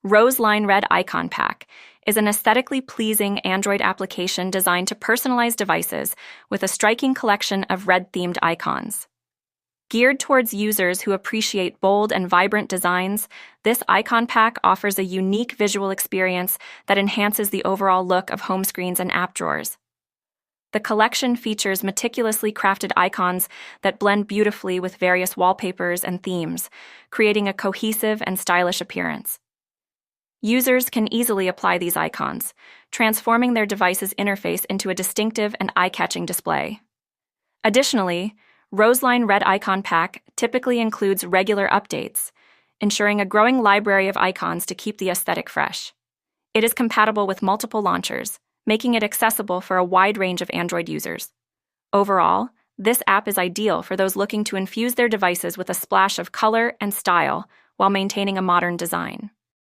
Roseline Red Icon Pack is an aesthetically pleasing Android application designed to personalize devices with a striking collection of red-themed icons. Geared towards users who appreciate bold and vibrant designs, this icon pack offers a unique visual experience that enhances the overall look of home screens and app drawers. The collection features meticulously crafted icons that blend beautifully with various wallpapers and themes, creating a cohesive and stylish appearance. Users can easily apply these icons, transforming their device's interface into a distinctive and eye-catching display. Additionally, Roseline Red Icon Pack typically includes regular updates, ensuring a growing library of icons to keep the aesthetic fresh. It is compatible with multiple launchers, making it accessible for a wide range of Android users. Overall, this app is ideal for those looking to infuse their devices with a splash of color and style while maintaining a modern design.